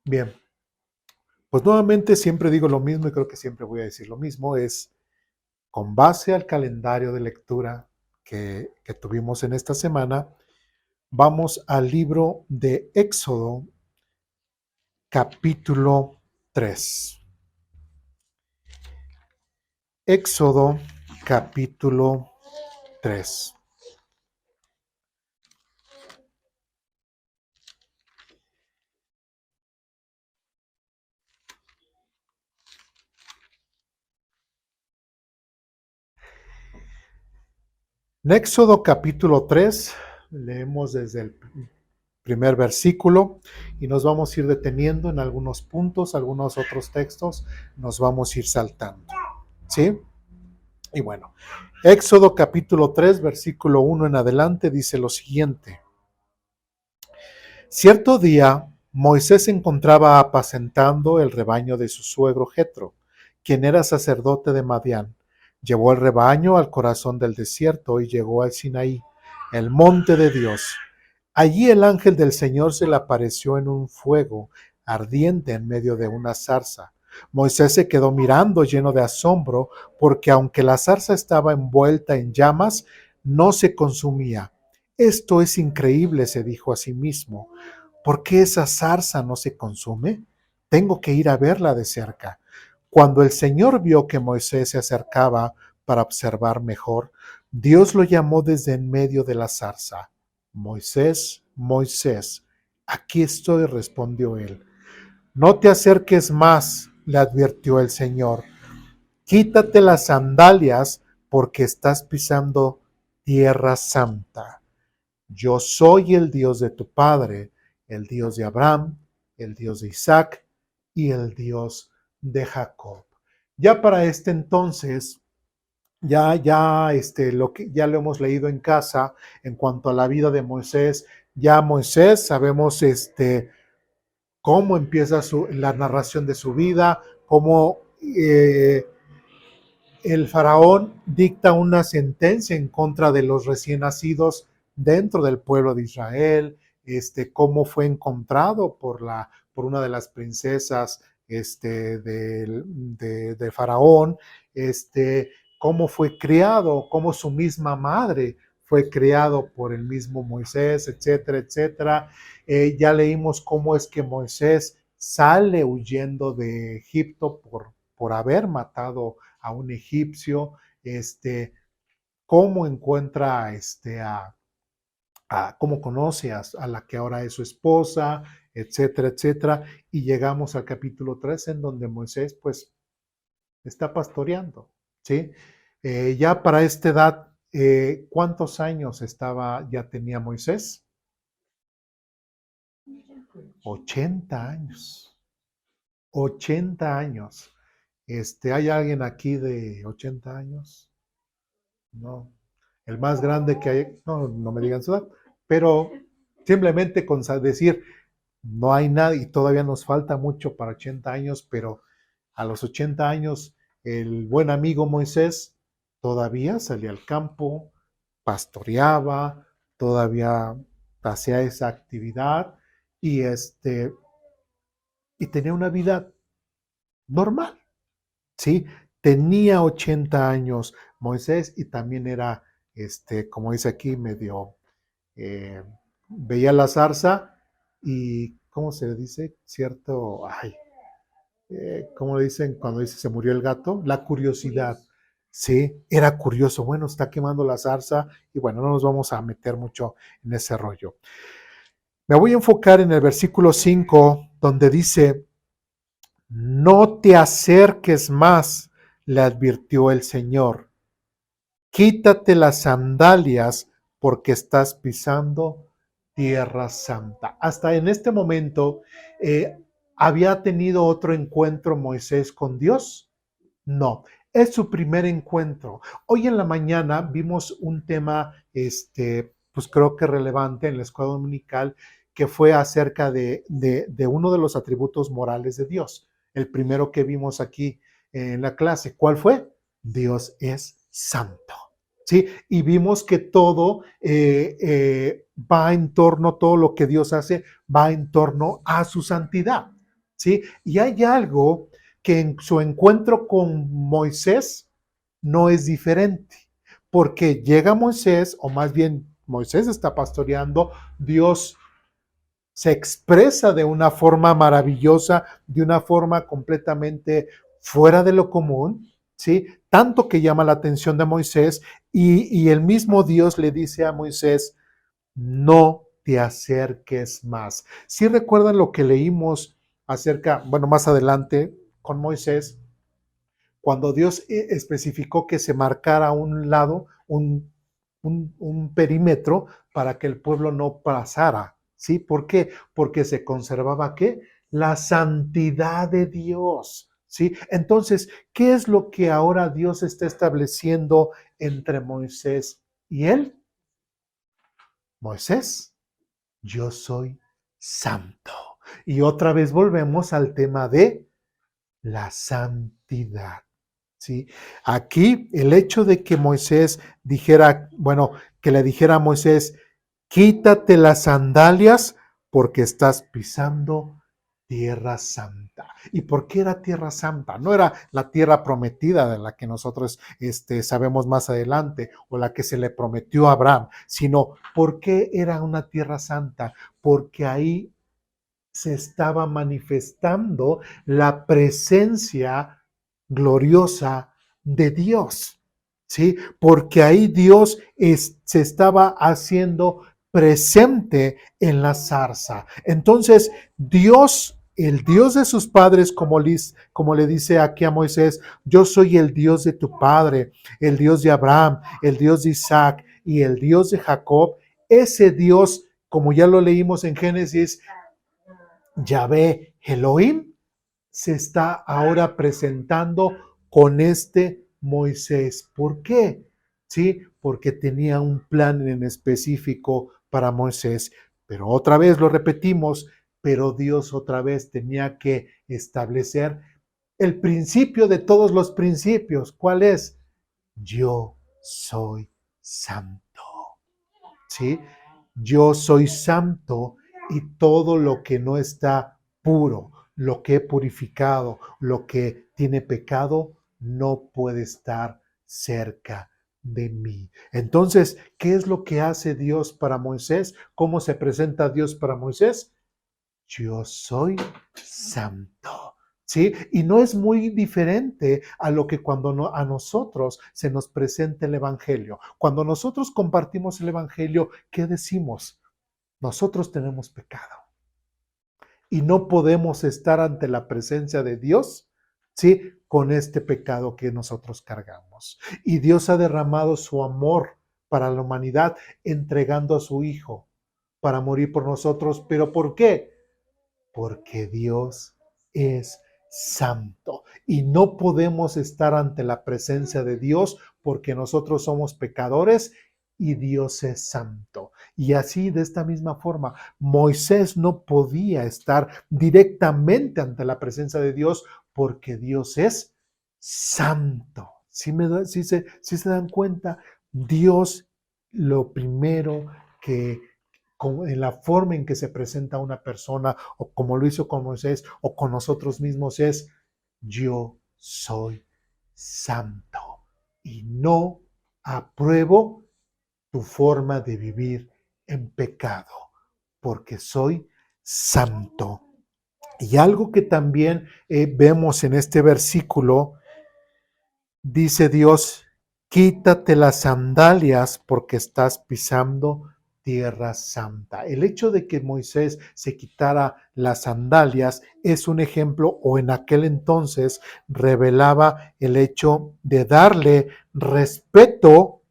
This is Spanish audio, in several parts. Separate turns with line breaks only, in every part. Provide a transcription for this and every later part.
Bien, pues nuevamente siempre digo lo mismo y creo que siempre voy a decir lo mismo, es con base al calendario de lectura que tuvimos en esta semana, vamos al libro de Éxodo, capítulo 3. Éxodo, capítulo 3. En Éxodo capítulo 3 leemos desde el primer versículo y nos vamos a ir deteniendo en algunos puntos, algunos otros textos, nos vamos a ir saltando. ¿Sí? Y bueno, Éxodo capítulo 3, versículo 1 en adelante dice lo siguiente. Cierto día, Moisés se encontraba apacentando el rebaño de su suegro Jetro, quien era sacerdote de Madián. Llevó el rebaño al corazón del desierto y llegó al Sinaí, el monte de Dios. Allí el ángel del Señor se le apareció en un fuego ardiente en medio de una zarza. Moisés se quedó mirando lleno de asombro porque aunque la zarza estaba envuelta en llamas, no se consumía. Esto es increíble, se dijo a sí mismo. ¿Por qué esa zarza no se consume? Tengo que ir a verla de cerca. Cuando el Señor vio que Moisés se acercaba para observar mejor, Dios lo llamó desde en medio de la zarza. Moisés, Moisés, aquí estoy, respondió él. No te acerques más, le advirtió el Señor. Quítate las sandalias porque estás pisando tierra santa. Yo soy el Dios de tu padre, el Dios de Abraham, el Dios de Isaac y el Dios de Jacob. Ya para este entonces, ya lo hemos leído en casa en cuanto a la vida de Moisés. Ya Moisés sabemos cómo empieza la narración de su vida, cómo el faraón dicta una sentencia en contra de los recién nacidos dentro del pueblo de Israel, cómo fue encontrado por una de las princesas de faraón, cómo fue criado, cómo su misma madre fue criado por el mismo Moisés, etcétera, etcétera. Ya leímos cómo es que Moisés sale huyendo de Egipto por haber matado a un egipcio, cómo encuentra cómo conoce a la que ahora es su esposa, etcétera, etcétera. Y llegamos al capítulo 3 en donde Moisés pues está pastoreando, ¿sí? Ya para esta edad, ¿cuántos años ya tenía Moisés? 80 años. 80 años. ¿Hay alguien aquí de 80 años? No. El más grande que hay, no, no me digan su edad, pero simplemente con decir, no hay nadie, y todavía nos falta mucho para 80 años, pero a los 80 años, el buen amigo Moisés todavía salía al campo, pastoreaba, todavía hacía esa actividad y, y tenía una vida normal. ¿Sí? Tenía 80 años Moisés y también era, como dice aquí, medio, eh, veía la zarza y, ¿cómo se le dice? Cierto, ay, ¿cómo le dicen cuando dice se murió el gato? La curiosidad, ¿sí? Era curioso, bueno, está quemando la zarza y bueno, no nos vamos a meter mucho en ese rollo. Me voy a enfocar en el versículo 5, donde dice, no te acerques más, le advirtió el Señor. Quítate las sandalias porque estás pisando tierra santa. Hasta en este momento, ¿había tenido otro encuentro Moisés con Dios? No, es su primer encuentro. Hoy en la mañana vimos un tema, pues creo que relevante en la escuela dominical, que fue acerca de uno de los atributos morales de Dios. El primero que vimos aquí en la clase, ¿cuál fue? Dios es santo. ¿Sí? Y vimos que todo va en torno, todo lo que Dios hace va en torno a su santidad. ¿sí? Y hay algo que en su encuentro con Moisés no es diferente, porque llega Moisés, o más bien Moisés está pastoreando, Dios se expresa de una forma maravillosa, de una forma completamente fuera de lo común, ¿sí? Tanto que llama la atención de Moisés y el mismo Dios le dice a Moisés, no te acerques más. Si recuerdan lo que leímos acerca, bueno, más adelante con Moisés, cuando Dios especificó que se marcara un lado, un perímetro para que el pueblo no pasara. ¿Sí? ¿Por qué? Porque se conservaba ¿qué? La santidad de Dios. ¿Sí? Entonces, ¿qué es lo que ahora Dios está estableciendo entre Moisés y él? Moisés, yo soy santo. Y otra vez volvemos al tema de la santidad. ¿Sí? Aquí el hecho de que Moisés dijera, bueno, que le dijera a Moisés, quítate las sandalias porque estás pisando tierra santa. ¿Y por qué era tierra santa? No era la tierra prometida de la que nosotros sabemos más adelante o la que se le prometió a Abraham, sino ¿por qué era una tierra santa? Porque ahí se estaba manifestando la presencia gloriosa de Dios, ¿sí? Porque ahí Dios se estaba haciendo presente en la zarza. Entonces, Dios, el Dios de sus padres, como le dice aquí a Moisés, yo soy el Dios de tu padre, el Dios de Abraham, el Dios de Isaac y el Dios de Jacob. Ese Dios, como ya lo leímos en Génesis, Yahvé Elohim, se está ahora presentando con este Moisés. ¿Por qué? Sí, porque tenía un plan en específico para Moisés. Pero otra vez lo repetimos, pero Dios otra vez tenía que establecer el principio de todos los principios. ¿Cuál es? Yo soy santo. ¿Sí? Yo soy santo y todo lo que no está puro, lo que he purificado, lo que tiene pecado, no puede estar cerca de mí. Entonces, ¿qué es lo que hace Dios para Moisés? ¿Cómo se presenta Dios para Moisés? Yo soy santo. ¿Sí? Y no es muy diferente a lo que cuando a nosotros se nos presenta el Evangelio. Cuando nosotros compartimos el Evangelio, ¿qué decimos? Nosotros tenemos pecado y no podemos estar ante la presencia de Dios, ¿sí? Con este pecado que nosotros cargamos. Y Dios ha derramado su amor para la humanidad entregando a su Hijo para morir por nosotros. ¿Pero por qué? Porque Dios es santo y no podemos estar ante la presencia de Dios porque nosotros somos pecadores y Dios es santo. Y así, de esta misma forma, Moisés no podía estar directamente ante la presencia de Dios porque Dios es santo. Si se dan cuenta, Dios lo primero que en la forma en que se presenta una persona, o como lo hizo con Moisés, o con nosotros mismos, es yo soy santo y no apruebo tu forma de vivir en pecado, porque soy santo. Y algo que también vemos en este versículo, dice Dios, quítate las sandalias porque estás pisando tierra santa. El hecho de que Moisés se quitara las sandalias es un ejemplo, o en aquel entonces revelaba el hecho de darle respeto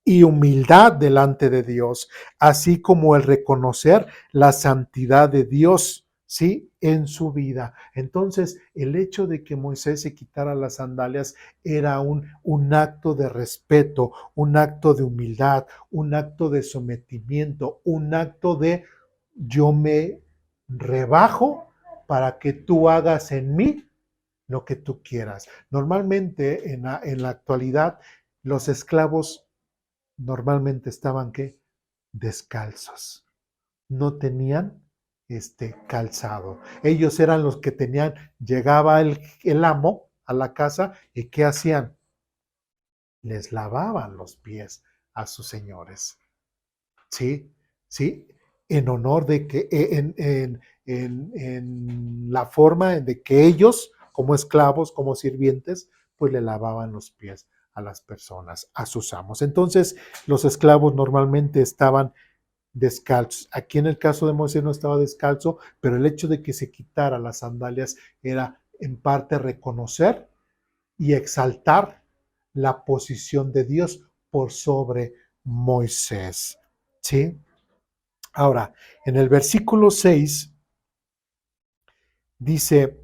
y humildad delante de Dios, así como el reconocer la santidad de Dios, ¿sí? En su vida. Entonces, el hecho de que Moisés se quitara las sandalias era un acto de respeto, un acto de humildad, un acto de sometimiento, un acto de yo me rebajo para que tú hagas en mí lo que tú quieras. Normalmente en la actualidad, los esclavos normalmente estaban ¿qué? Descalzos. No tenían calzado. Ellos eran los que tenían, llegaba el amo a la casa y ¿qué hacían? Les lavaban los pies a sus señores. ¿Sí? ¿Sí? En honor de que, en la forma de que ellos, como esclavos, como sirvientes, pues le lavaban los pies a las personas, a sus amos. Entonces, los esclavos normalmente estaban descalzos. Aquí en el caso de Moisés no estaba descalzo, pero el hecho de que se quitara las sandalias era en parte reconocer y exaltar la posición de Dios por sobre Moisés. ¿Sí? Ahora, en el versículo 6 dice,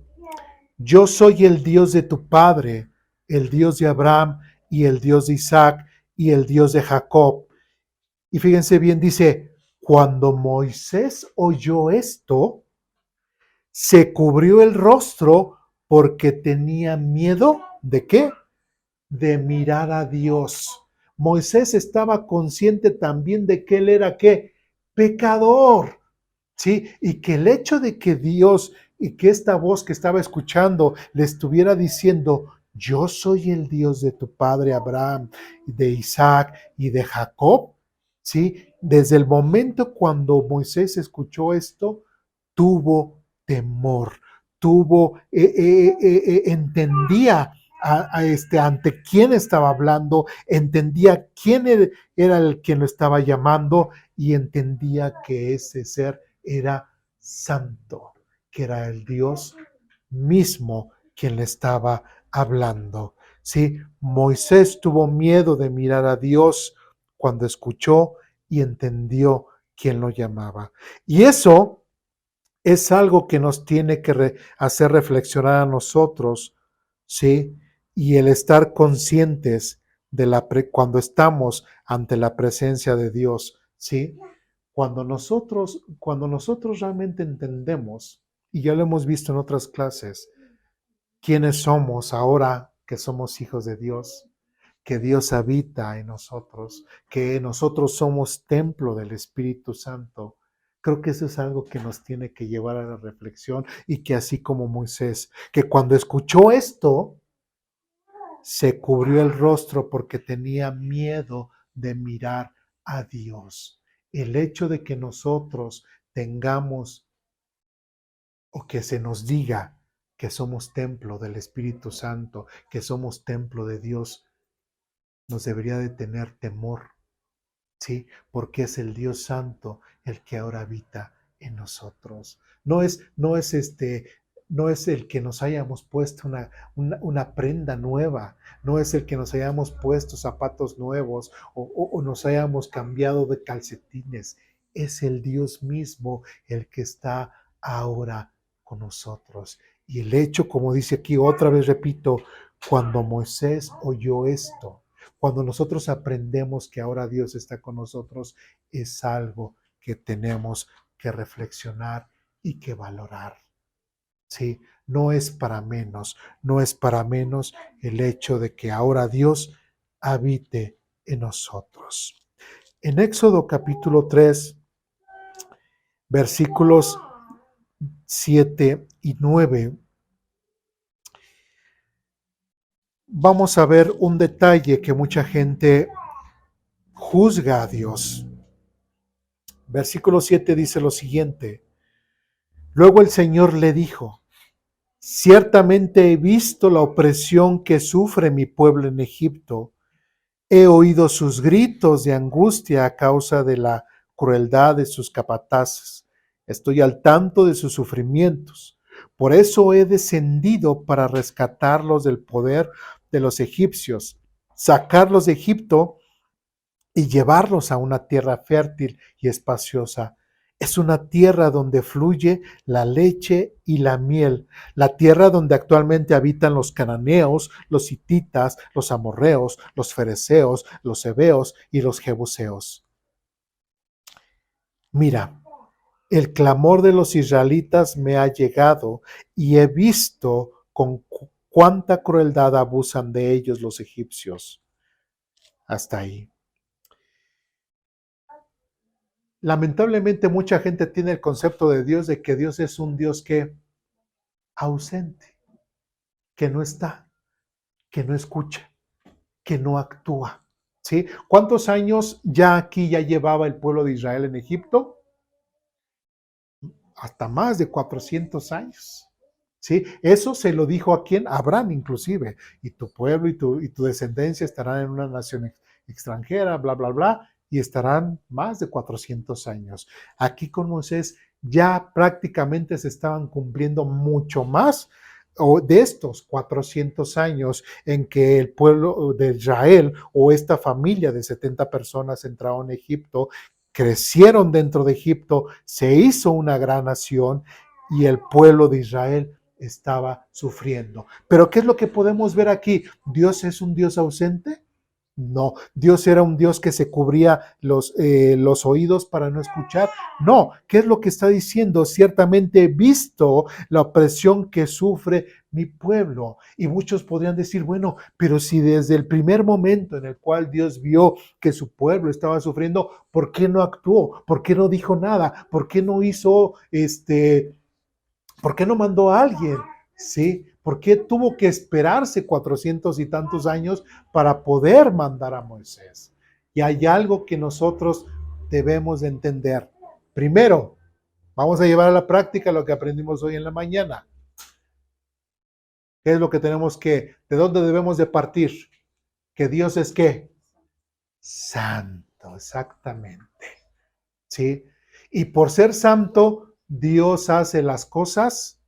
yo soy el Dios de tu padre, el Dios de Abraham y el Dios de Isaac y el Dios de Jacob. Y fíjense bien, dice, cuando Moisés oyó esto, se cubrió el rostro porque tenía miedo de qué? De mirar a Dios. Moisés estaba consciente también de que él era qué? Pecador. ¿Sí? Y que el hecho de que Dios y que esta voz que estaba escuchando le estuviera diciendo, yo soy el Dios de tu padre Abraham, de Isaac y de Jacob, ¿sí? Desde el momento cuando Moisés escuchó esto, tuvo temor, entendía ante quién estaba hablando, entendía quién era el quien lo estaba llamando y entendía que ese ser era santo, que era el Dios mismo quien le estaba hablando. Sí, Moisés tuvo miedo de mirar a Dios cuando escuchó y entendió quién lo llamaba. Y eso es algo que nos tiene que hacer reflexionar a nosotros, ¿sí? Y el estar conscientes de cuando estamos ante la presencia de Dios, ¿sí? Cuando nosotros realmente entendemos, y ya lo hemos visto en otras clases, quiénes somos ahora que somos hijos de Dios, que Dios habita en nosotros, que nosotros somos templo del Espíritu Santo. Creo que eso es algo que nos tiene que llevar a la reflexión y que así como Moisés, que cuando escuchó esto, se cubrió el rostro porque tenía miedo de mirar a Dios. El hecho de que nosotros tengamos o que se nos diga que somos templo del Espíritu Santo, que somos templo de Dios, nos debería de tener temor, ¿sí? Porque es el Dios Santo el que ahora habita en nosotros. No es el que nos hayamos puesto una prenda nueva, no es el que nos hayamos puesto zapatos nuevos o nos hayamos cambiado de calcetines. Es el Dios mismo el que está ahora con nosotros. Y el hecho, como dice aquí, otra vez repito, cuando Moisés oyó esto, cuando nosotros aprendemos que ahora Dios está con nosotros, es algo que tenemos que reflexionar y que valorar. ¿Sí? No es para menos, no es para menos el hecho de que ahora Dios habite en nosotros. En Éxodo capítulo 3, versículos 7 y 9, vamos a ver un detalle que mucha gente juzga a Dios. Versículo 7 dice lo siguiente: luego el Señor le dijo, ciertamente he visto la opresión que sufre mi pueblo en Egipto, he oído sus gritos de angustia a causa de la crueldad de sus capataces, estoy al tanto de sus sufrimientos, por eso he descendido para rescatarlos del poder de los egipcios, sacarlos de Egipto y llevarlos a una tierra fértil y espaciosa. Es una tierra donde fluye la leche y la miel, la tierra donde actualmente habitan los cananeos, los hititas, los amorreos, los fereceos, los heveos y los jebuseos. Mira, el clamor de los israelitas me ha llegado y he visto con cuánta crueldad abusan de ellos los egipcios. Hasta ahí. Lamentablemente mucha gente tiene el concepto de Dios de que Dios es un Dios que ausente, que no está, que no escucha, que no actúa. ¿Sí? ¿Cuántos años ya llevaba el pueblo de Israel en Egipto? Hasta más de 400 años. ¿Sí? Eso se lo dijo a quién? A Abraham inclusive. Y tu pueblo y tu descendencia estarán en una nación extranjera, bla, bla, bla, y estarán más de 400 años. Aquí con Moisés ya prácticamente se estaban cumpliendo mucho más de estos 400 años en que el pueblo de Israel o esta familia de 70 personas entraron a Egipto, crecieron dentro de Egipto, se hizo una gran nación y el pueblo de Israel estaba sufriendo. Pero ¿qué es lo que podemos ver aquí? ¿Dios es un Dios ausente? No, Dios era un Dios que se cubría los oídos para no escuchar. No, ¿qué es lo que está diciendo? Ciertamente he visto la opresión que sufre mi pueblo. Y muchos podrían decir, bueno, pero si desde el primer momento en el cual Dios vio que su pueblo estaba sufriendo, ¿por qué no actuó? ¿Por qué no dijo nada? ¿Por qué no hizo ¿por qué no mandó a alguien? ¿Sí? ¿Por qué tuvo que esperarse 400 y tantos años para poder mandar a Moisés? Y hay algo que nosotros debemos de entender. Primero, vamos a llevar a la práctica lo que aprendimos hoy en la mañana. ¿Qué es lo que de dónde debemos de partir? Que Dios es ¿qué? Santo, exactamente. ¿Sí? Y por ser santo, Dios hace las cosas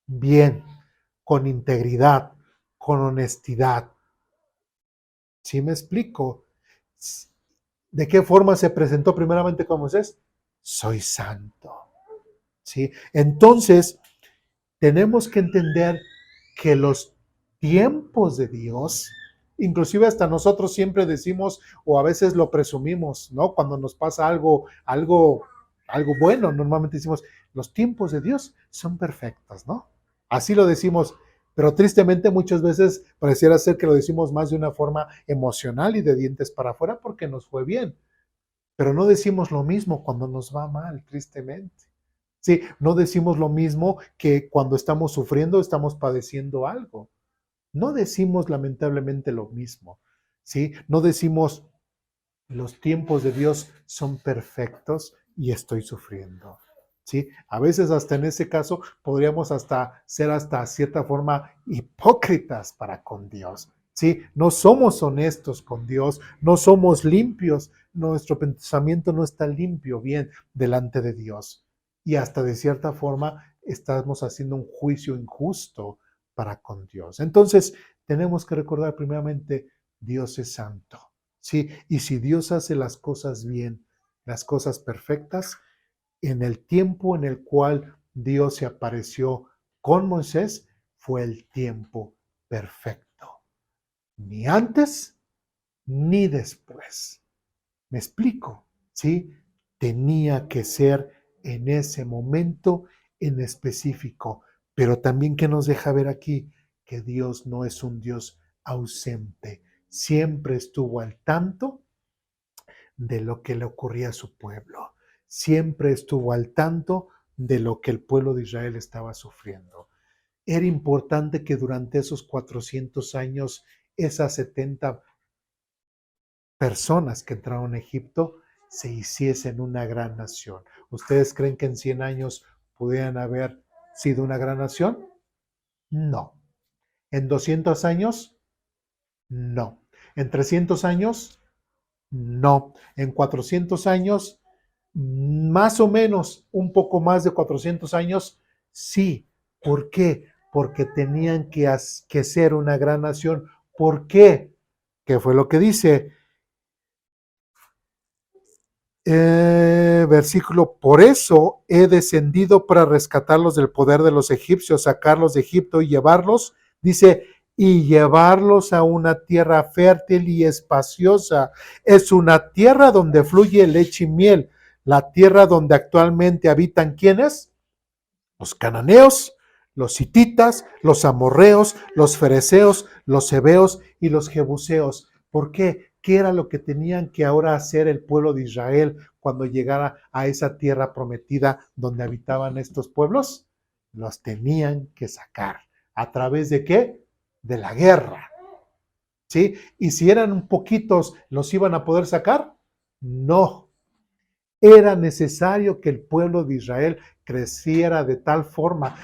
bien, con integridad, con honestidad. ¿Sí me explico? ¿De qué forma se presentó primeramente con Moisés? Soy santo. ¿Sí? Entonces, tenemos que entender que los tiempos de Dios, inclusive hasta nosotros siempre decimos, o a veces lo presumimos, ¿no? Cuando nos pasa algo bueno, normalmente decimos, los tiempos de Dios son perfectos, ¿no? Así lo decimos, pero tristemente muchas veces pareciera ser que lo decimos más de una forma emocional y de dientes para afuera porque nos fue bien, pero no decimos lo mismo cuando nos va mal, tristemente. Sí, no decimos lo mismo que cuando estamos sufriendo, estamos padeciendo algo. No decimos lamentablemente lo mismo. ¿Sí? No decimos los tiempos de Dios son perfectos y estoy sufriendo. ¿Sí? A veces hasta en ese caso podríamos ser hasta cierta forma hipócritas para con Dios. ¿Sí? No somos honestos con Dios, no somos limpios, nuestro pensamiento no está limpio bien delante de Dios. Y hasta de cierta forma estamos haciendo un juicio injusto para con Dios. Entonces, tenemos que recordar primeramente, Dios es santo. Sí, y si Dios hace las cosas bien, las cosas perfectas, en el tiempo en el cual Dios se apareció con Moisés, fue el tiempo perfecto. Ni antes ni después. ¿Me explico? ¿Sí? Tenía que ser en ese momento en específico. Pero también que nos deja ver aquí que Dios no es un Dios ausente. Siempre estuvo al tanto de lo que le ocurría a su pueblo. Siempre estuvo al tanto de lo que el pueblo de Israel estaba sufriendo. Era importante que durante esos 400 años, esas 70 personas que entraron a Egipto se hiciesen una gran nación. ¿Ustedes creen que en 100 años pudieran haber sido una gran nación? No. ¿En 200 años? No. ¿En 300 años? No. ¿En 400 años? Más o menos, un poco más de 400 años, sí. ¿Por qué? Porque tenían que ser una gran nación. ¿Por qué? ¿Qué fue lo que dice? Versículo, por eso he descendido para rescatarlos del poder de los egipcios, sacarlos de Egipto y llevarlos, dice, y llevarlos a una tierra fértil y espaciosa. Es una tierra donde fluye leche y miel, la tierra donde actualmente habitan ¿quiénes? Los cananeos, los hititas, los amorreos, los fereceos, los heveos y los jebuseos. ¿Por qué? ¿Qué era lo que tenían que ahora hacer el pueblo de Israel cuando llegara a esa tierra prometida donde habitaban estos pueblos? Los tenían que sacar. ¿A través de qué? De la guerra. ¿Sí? Y si eran poquitos, ¿los iban a poder sacar? No. Era necesario que el pueblo de Israel creciera de tal forma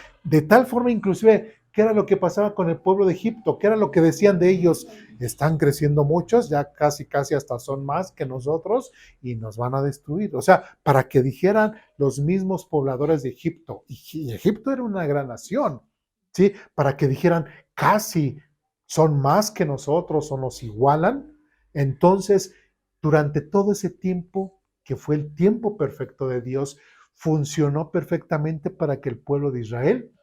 inclusive, ¿qué era lo que pasaba con el pueblo de Egipto? ¿Qué era lo que decían de ellos? Están creciendo muchos, ya casi hasta son más que nosotros y nos van a destruir. O sea, para que dijeran los mismos pobladores de Egipto, y Egipto era una gran nación, ¿sí? Para que dijeran casi son más que nosotros o nos igualan. Entonces, durante todo ese tiempo, que fue el tiempo perfecto de Dios, funcionó perfectamente para que el pueblo de Israel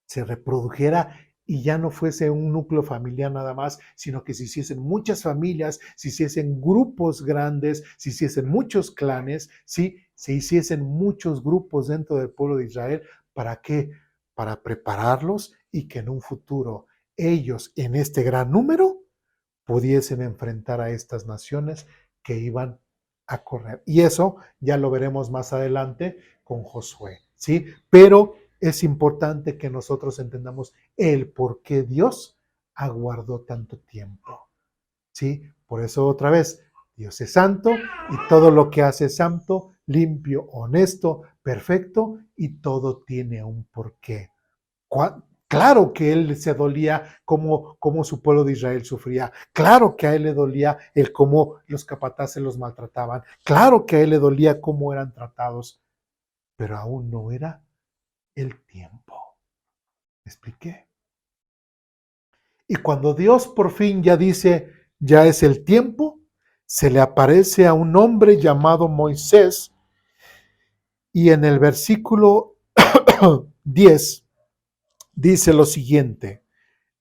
se reprodujera y ya no fuese un núcleo familiar nada más, sino que se hiciesen muchas familias, se hiciesen grupos grandes, se hiciesen muchos clanes, ¿sí? Se hiciesen muchos grupos dentro del pueblo de Israel. ¿Para qué? Para prepararlos y que en un futuro ellos, en este gran número, pudiesen enfrentar a estas naciones que iban a correr. Y eso ya lo veremos más adelante con Josué, ¿sí? Pero es importante que nosotros entendamos el por qué Dios aguardó tanto tiempo, ¿sí? Por eso otra vez, Dios es santo y todo lo que hace es santo, limpio, honesto, perfecto y todo tiene un porqué. Claro que él se dolía como su pueblo de Israel sufría. Claro que a él le dolía el cómo los capataces los maltrataban. Claro que a él le dolía cómo eran tratados. Pero aún no era el tiempo. ¿Me expliqué? Y cuando Dios por fin ya dice, ya es el tiempo, se le aparece a un hombre llamado Moisés y en el versículo 10 dice lo siguiente: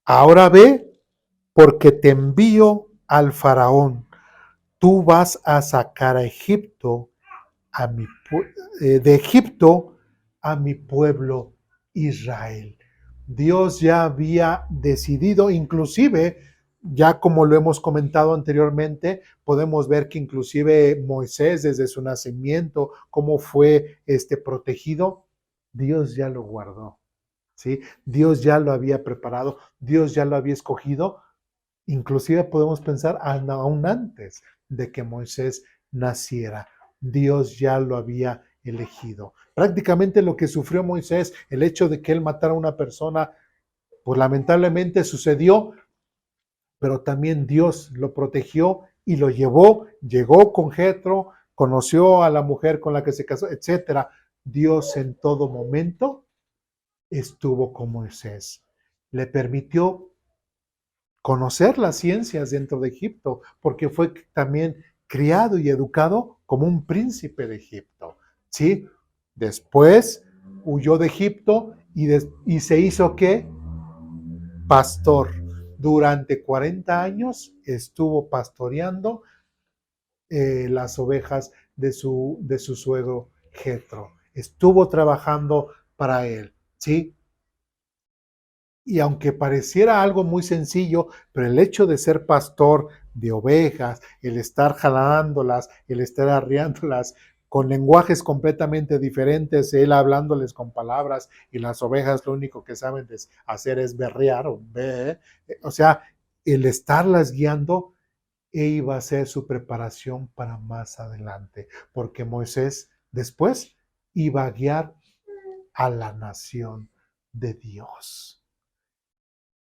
ahora ve, porque te envío al faraón. Tú vas a sacar a Egipto, de Egipto a mi pueblo Israel. Dios ya había decidido, inclusive, ya como lo hemos comentado anteriormente, podemos ver que inclusive Moisés desde su nacimiento, cómo fue protegido, Dios ya lo guardó, ¿sí? Dios ya lo había preparado, Dios ya lo había escogido. Inclusive podemos pensar aún antes de que Moisés naciera. Dios ya lo había elegido. Prácticamente lo que sufrió Moisés, el hecho de que él matara a una persona, pues lamentablemente sucedió, pero también Dios lo protegió y lo llevó, llegó con Jetro, conoció a la mujer con la que se casó, etcétera. Dios en todo momento estuvo con Moisés. Le permitió conocer las ciencias dentro de Egipto, porque fue también criado y educado como un príncipe de Egipto, ¿sí? Después huyó de Egipto y se hizo ¿qué? Pastor. Durante 40 años estuvo pastoreando las ovejas de su suegro Jetro. Estuvo trabajando para él, ¿sí? Y aunque pareciera algo muy sencillo, pero el hecho de ser pastor de ovejas, el estar jalándolas, el estar arriándolas con lenguajes completamente diferentes, él hablándoles con palabras y las ovejas lo único que saben hacer es berrear o sea, el estarlas guiando iba a ser su preparación para más adelante, porque Moisés después iba a guiar a la nación de Dios.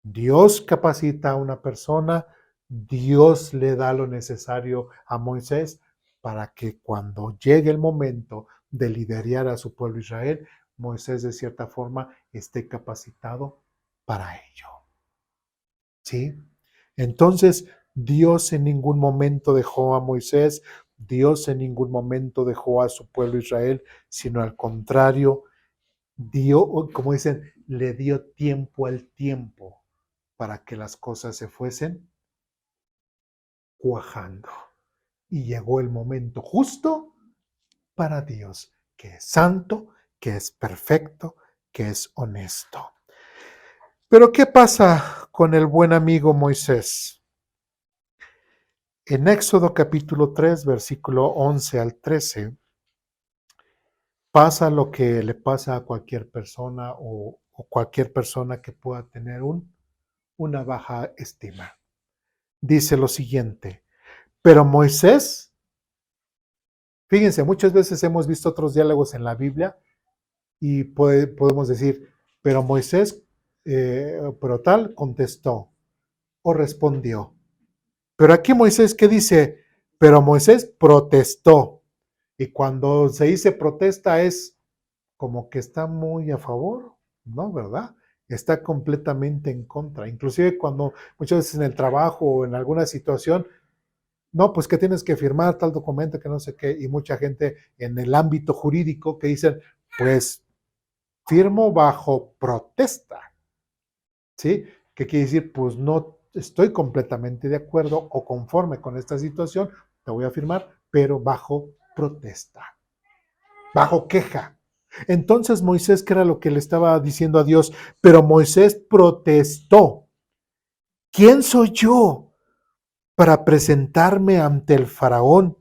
Dios capacita a una persona, Dios le da lo necesario a Moisés para que cuando llegue el momento de liderar a su pueblo Israel, Moisés de cierta forma esté capacitado para ello. ¿Sí? Entonces, Dios en ningún momento dejó a Moisés, Dios en ningún momento dejó a su pueblo Israel, sino al contrario, dio, como dicen, le dio tiempo al tiempo para que las cosas se fuesen cuajando. Y llegó el momento justo para Dios, que es santo, que es perfecto, que es honesto. Pero ¿qué pasa con el buen amigo Moisés? En Éxodo capítulo 3, versículo 11 al 13, pasa lo que le pasa a cualquier persona o cualquier persona que pueda tener una baja estima. Dice lo siguiente, pero Moisés, fíjense, muchas veces hemos visto otros diálogos en la Biblia y podemos decir, pero Moisés, pero tal, contestó o respondió. Pero aquí Moisés, ¿qué dice? Pero Moisés protestó. Y cuando se dice protesta es como que está muy a favor, ¿no? ¿Verdad? Está completamente en contra. Inclusive cuando muchas veces en el trabajo o en alguna situación, no, pues que tienes que firmar tal documento que no sé qué, y mucha gente en el ámbito jurídico que dicen, pues firmo bajo protesta, ¿sí? ¿Qué quiere decir? Pues no estoy completamente de acuerdo o conforme con esta situación, te voy a firmar, pero bajo protesta, bajo queja. Entonces Moisés, ¿qué era lo que le estaba diciendo a Dios? Pero Moisés protestó. ¿Quién soy yo para presentarme ante el faraón?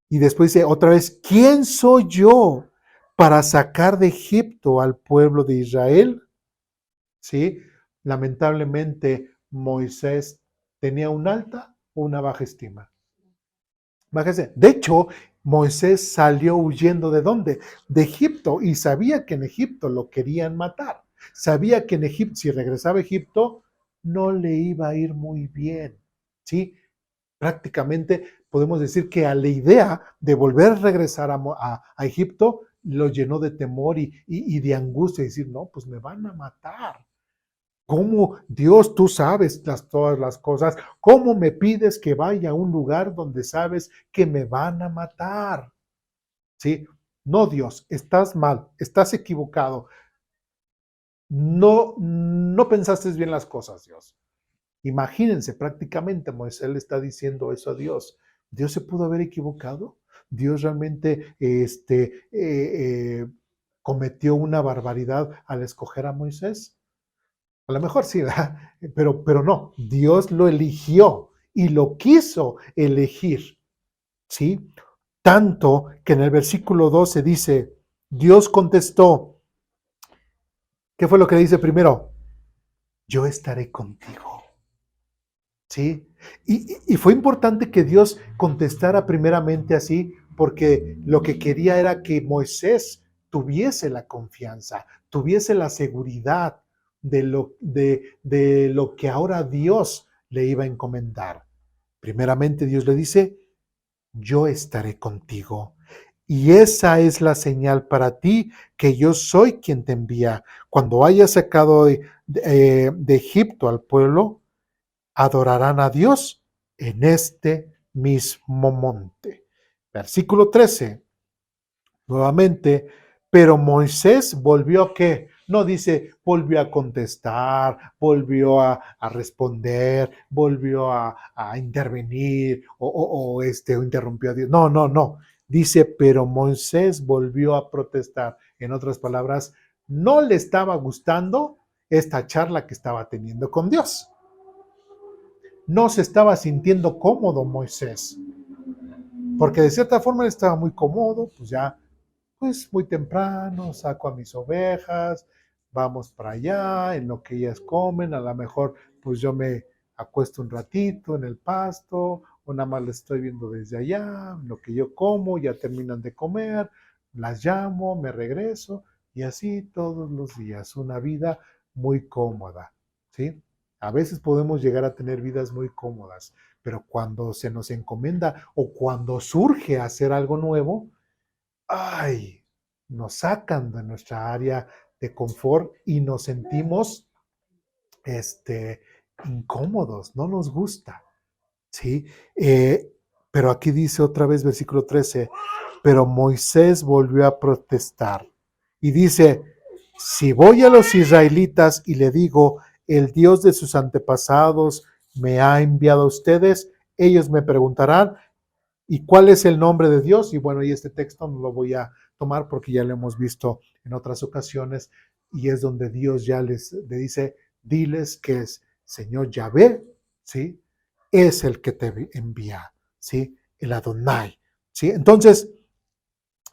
Y después dice otra vez, ¿quién soy yo para sacar de Egipto al pueblo de Israel? ¿Sí? Lamentablemente Moisés tenía una alta o una baja estima. Bájese. De hecho, Moisés salió huyendo ¿de dónde? De Egipto, y sabía que en Egipto lo querían matar. Sabía que en Egipto, si regresaba a Egipto, no le iba a ir muy bien. ¿Sí? Prácticamente podemos decir que a la idea de volver a regresar a Egipto lo llenó de temor y de angustia, y decir, no, pues me van a matar. ¿Cómo, Dios, tú sabes todas las cosas? ¿Cómo me pides que vaya a un lugar donde sabes que me van a matar? ¿Sí? No, Dios, estás mal, estás equivocado. No pensaste bien las cosas, Dios. Imagínense, prácticamente Moisés le está diciendo eso a Dios. ¿Dios se pudo haber equivocado? ¿Dios realmente cometió una barbaridad al escoger a Moisés? A lo mejor sí, ¿verdad? Pero no, Dios lo eligió y lo quiso elegir, ¿sí? Tanto que en el versículo 12 dice, Dios contestó, ¿qué fue lo que dice primero? Yo estaré contigo, ¿sí? Y fue importante que Dios contestara primeramente así, porque lo que quería era que Moisés tuviese la confianza, tuviese la seguridad de lo que ahora Dios le iba a encomendar. Primeramente Dios le dice, yo estaré contigo. Y esa es la señal para ti que yo soy quien te envía. Cuando hayas sacado de Egipto al pueblo, adorarán a Dios en este mismo monte. Versículo 13, nuevamente, pero Moisés volvió a qué? No dice, volvió a contestar, volvió a responder, volvió a intervenir o interrumpió a Dios. No. Dice, pero Moisés volvió a protestar. En otras palabras, no le estaba gustando esta charla que estaba teniendo con Dios. No se estaba sintiendo cómodo Moisés, porque de cierta forma él estaba muy cómodo, pues ya, pues muy temprano, saco a mis ovejas, vamos para allá, en lo que ellas comen, a lo mejor pues yo me acuesto un ratito en el pasto, o nada más les estoy viendo desde allá, lo que yo como, ya terminan de comer, las llamo, me regreso, y así todos los días, una vida muy cómoda, ¿sí? A veces podemos llegar a tener vidas muy cómodas, pero cuando se nos encomienda o cuando surge hacer algo nuevo, ay, nos sacan de nuestra área de confort y nos sentimos incómodos, no nos gusta, ¿sí? Pero aquí dice otra vez, versículo 13, pero Moisés volvió a protestar y dice, si voy a los israelitas y le digo, el Dios de sus antepasados me ha enviado a ustedes, ellos me preguntarán, ¿y cuál es el nombre de Dios? Y bueno, y este texto no lo voy a tomar porque ya lo hemos visto en otras ocasiones y es donde Dios ya le dice, diles que es Señor Yahvé, ¿sí? es el que te envía, ¿sí? El Adonai, ¿sí? Entonces,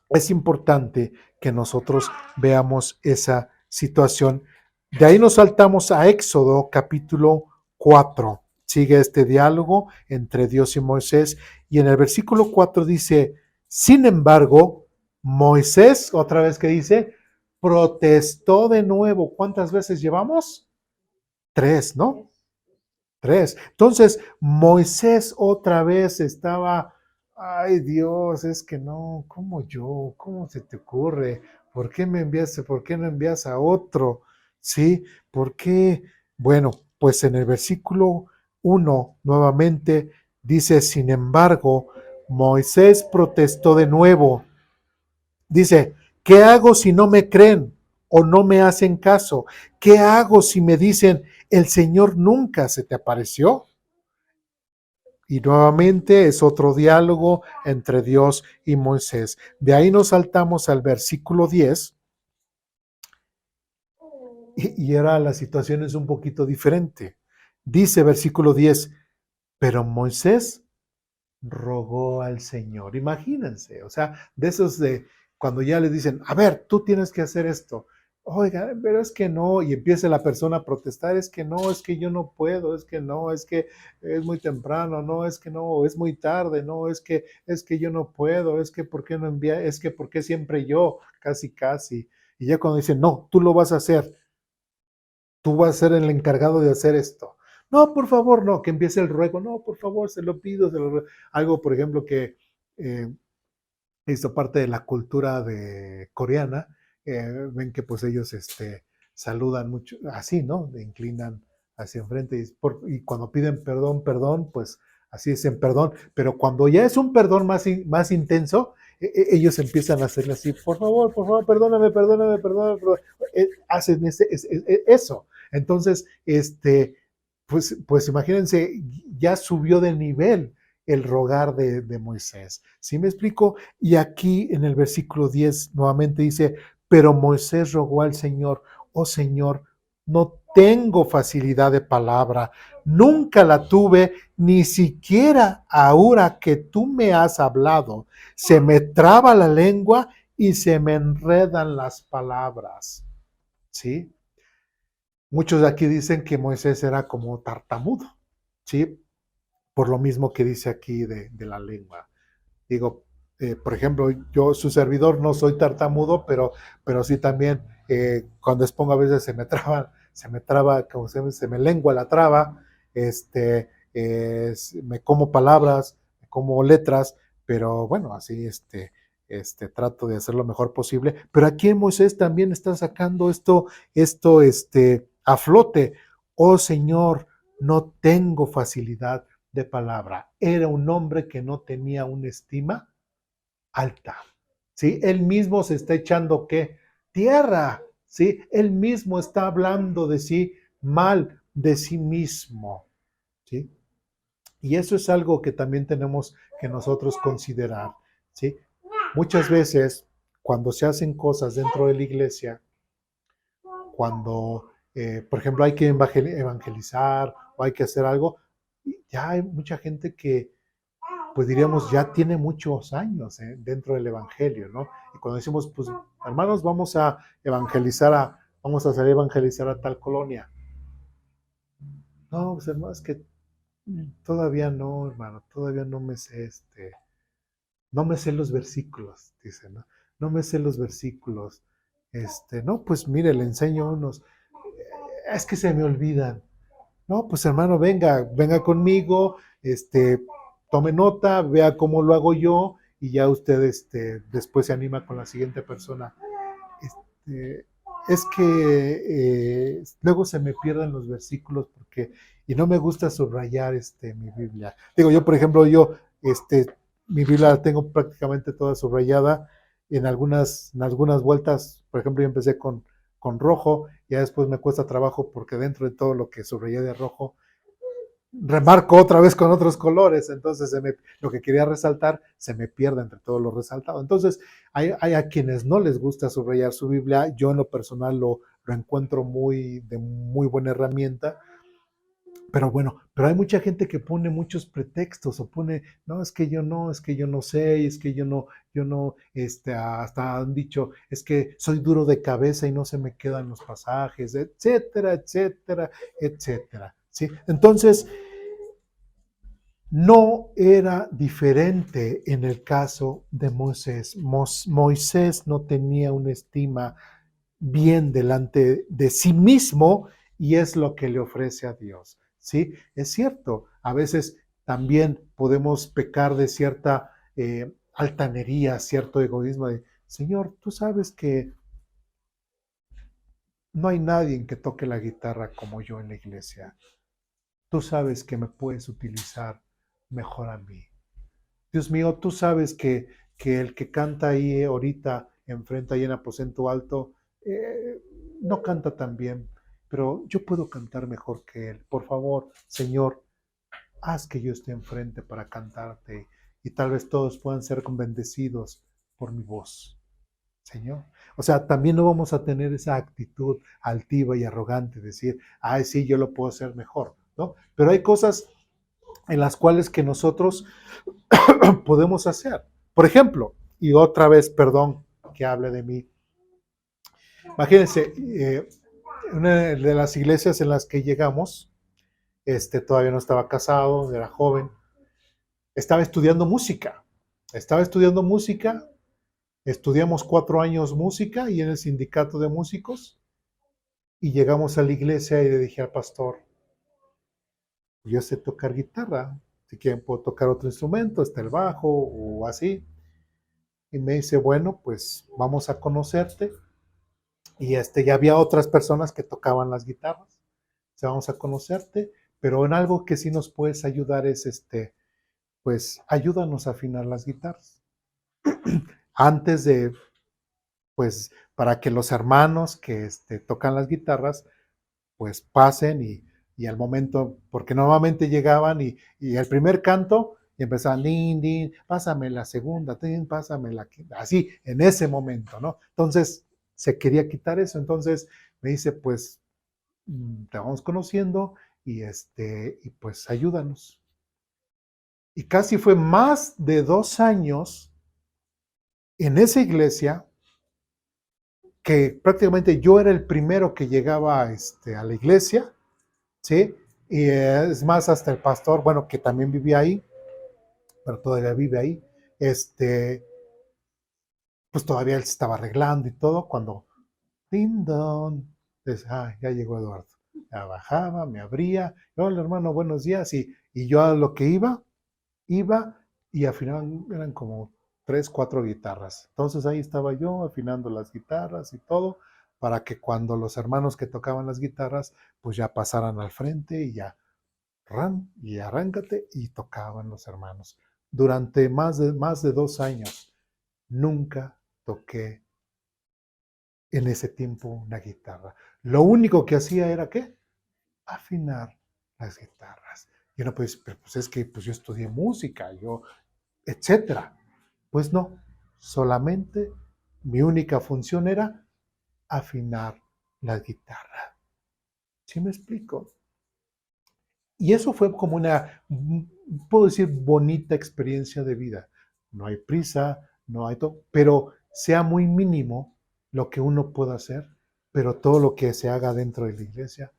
es importante que nosotros veamos esa situación. De ahí nos saltamos a Éxodo capítulo 4. Sigue este diálogo entre Dios y Moisés y en el versículo 4 dice, sin embargo, Moisés, otra vez que dice, protestó de nuevo. ¿Cuántas veces llevamos? Tres, ¿no? Tres. Entonces, Moisés otra vez estaba, ay Dios, es que no, ¿cómo yo? ¿Cómo se te ocurre? ¿Por qué me enviaste? ¿Por qué no envías a otro? ¿Sí? ¿Por qué? Bueno, pues en el versículo 1 nuevamente dice, sin embargo, Moisés protestó de nuevo. Dice, ¿qué hago si no me creen o no me hacen caso? ¿Qué hago si me dicen, el Señor nunca se te apareció? Y nuevamente es otro diálogo entre Dios y Moisés. De ahí nos saltamos al versículo 10 y ahora la situación es un poquito diferente. Dice versículo 10, pero Moisés rogó al Señor. Imagínense, o sea, de esos de cuando ya le dicen, a ver, tú tienes que hacer esto. Oiga, pero es que no, y empieza la persona a protestar, es que no, es que yo no puedo, es que no, es que es muy temprano, no, es que no, es muy tarde, no, es que yo no puedo, es que por qué no envía, es que por qué siempre yo, casi, casi. Y ya cuando dicen, no, tú lo vas a hacer, tú vas a ser el encargado de hacer esto. No, por favor, no, que empiece el ruego. No, por favor, se lo pido, se lo ruego. Algo, por ejemplo, que eh, hizo parte de la cultura de coreana. Ven que pues ellos saludan mucho, así, ¿no? Inclinan hacia enfrente y cuando piden perdón, perdón, pues así dicen perdón. Pero cuando ya es un perdón más intenso, ellos empiezan a hacerle así, por favor, perdóname, perdóname, perdóname, perdóname. Hacen eso. Entonces, pues imagínense, ya subió de nivel el rogar de Moisés. ¿Sí me explico? Y aquí en el versículo 10 nuevamente dice, pero Moisés rogó al Señor, oh Señor, no tengo facilidad de palabra, nunca la tuve, ni siquiera ahora que tú me has hablado, se me traba la lengua y se me enredan las palabras. ¿Sí? Muchos de aquí dicen que Moisés era como tartamudo, ¿sí? Por lo mismo que dice aquí de la lengua. Digo, por ejemplo, yo, su servidor, no soy tartamudo, pero sí también cuando expongo a veces se me traba, como se me lengua la traba, me como palabras, me como letras, pero bueno, así trato de hacer lo mejor posible. Pero aquí en Moisés también está sacando esto, a flote. Oh Señor, no tengo facilidad de palabra. Era un hombre que no tenía una estima alta. ¿Sí? Él mismo se está echando ¿qué? Tierra. ¿Sí? Él mismo está hablando de sí mal, de sí mismo. ¿Sí? Y eso es algo que también tenemos que nosotros considerar. ¿Sí? Muchas veces, cuando se hacen cosas dentro de la iglesia, cuando, por ejemplo, hay que evangelizar o hay que hacer algo, ya hay mucha gente que pues diríamos, ya tiene muchos años dentro del Evangelio, ¿no? Y cuando decimos, pues, hermanos, vamos a salir a evangelizar a tal colonia. No, pues, hermanos, que todavía no, hermano, todavía no me sé, no me sé los versículos, dice, ¿no? No me sé los versículos. No, pues mire, le enseño unos. Es que se me olvidan. No, pues hermano, venga conmigo, tome nota, vea cómo lo hago yo y ya usted después se anima con la siguiente persona. Este, es que luego se me pierden los versículos y no me gusta subrayar mi Biblia. Digo, yo, por ejemplo, mi Biblia la tengo prácticamente toda subrayada. En algunas vueltas, por ejemplo, yo empecé con rojo, ya después me cuesta trabajo porque dentro de todo lo que subrayé de rojo, remarco otra vez con otros colores, entonces lo que quería resaltar se me pierde entre todo lo resaltado. Entonces, hay a quienes no les gusta subrayar su Biblia, yo en lo personal lo encuentro de muy buena herramienta, Pero bueno, pero hay mucha gente que pone muchos pretextos o pone, no, es que yo no sé, es que yo no, hasta han dicho, es que soy duro de cabeza y no se me quedan los pasajes, etcétera, etcétera, etcétera. ¿Sí? Entonces, no era diferente en el caso de Moisés. Moisés no tenía una estima bien delante de sí mismo y es lo que le ofrece a Dios. ¿Sí? Es cierto, a veces también podemos pecar de cierta altanería, cierto egoísmo de, Señor, tú sabes que no hay nadie que toque la guitarra como yo en la iglesia. Tú sabes que me puedes utilizar mejor a mí. Dios mío, tú sabes que el que canta ahí ahorita enfrente, ahí en aposento alto, eh, no canta tan bien, pero yo puedo cantar mejor que él. Por favor, Señor, haz que yo esté enfrente para cantarte y tal vez todos puedan ser bendecidos por mi voz, Señor. O sea, también no vamos a tener esa actitud altiva y arrogante, decir, ay, sí, yo lo puedo hacer mejor, ¿no? Pero hay cosas en las cuales que nosotros podemos hacer. Por ejemplo, y otra vez, perdón que hable de mí, imagínense, una de las iglesias en las que llegamos, todavía no estaba casado, era joven, estaba estudiando música. Estaba estudiando música, estudiamos 4 años música y en el sindicato de músicos, y llegamos a la iglesia y le dije al pastor, yo sé tocar guitarra, si quieren puedo tocar otro instrumento, está el bajo o así. Y me dice, bueno, pues vamos a conocerte. Y ya había otras personas que tocaban las guitarras. O sea, vamos a conocerte, pero en algo que sí nos puedes ayudar es pues ayúdanos a afinar las guitarras. Antes de, pues, para que los hermanos que tocan las guitarras, pues pasen y al momento, porque normalmente llegaban y el primer canto y empezaban, din, din, pásame la segunda, din, pásame la quinta, así, en ese momento, ¿no? Entonces, se quería quitar eso, entonces me dice, pues, te vamos conociendo y pues ayúdanos. Y casi fue más de 2 años en esa iglesia que prácticamente yo era el primero que llegaba a la iglesia, ¿sí? Y es más, hasta el pastor, bueno, que también vivía ahí, pero todavía vive ahí, pues todavía él se estaba arreglando y todo, cuando, ding dong, ya llegó Eduardo. Ya bajaba, me abría, hola hermano, buenos días, y yo a lo que iba y al final eran como 3, 4 guitarras. Entonces ahí estaba yo afinando las guitarras y todo para que cuando los hermanos que tocaban las guitarras pues ya pasaran al frente y ya ran y arráncate y tocaban los hermanos. Durante más de 2 años nunca toqué en ese tiempo una guitarra. Lo único que hacía era ¿qué? Afinar las guitarras. Y uno pues, pero pues es que pues yo estudié música, yo etcétera. Pues no, solamente mi única función era afinar la guitarra. ¿Sí me explico? Y eso fue como una, puedo decir, bonita experiencia de vida. No hay prisa, no hay todo, pero sea muy mínimo lo que uno pueda hacer, pero todo lo que se haga dentro de la iglesia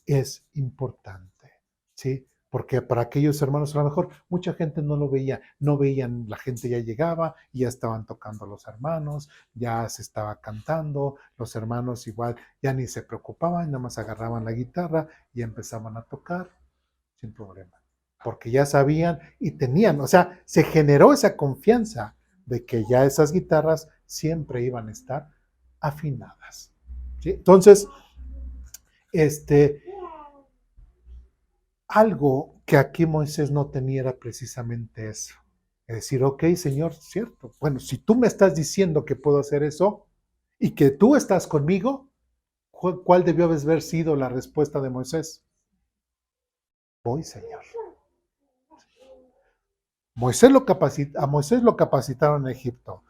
es importante, ¿sí? Porque para aquellos hermanos, a lo mejor mucha gente no lo veía, no veían, la gente ya llegaba y ya estaban tocando los hermanos, ya se estaba cantando, los hermanos igual ya ni se preocupaban, nada más agarraban la guitarra y empezaban a tocar sin problema, porque ya sabían y tenían, o sea, se generó esa confianza de que ya esas guitarras siempre iban a estar afinadas, ¿sí? Entonces, este, algo que aquí Moisés no tenía era precisamente eso. Es decir, ok, Señor, cierto. Bueno, si tú me estás diciendo que puedo hacer eso y que tú estás conmigo, ¿cuál debió haber sido la respuesta de Moisés? Voy, Señor. A Moisés lo capacitaron en Egipto.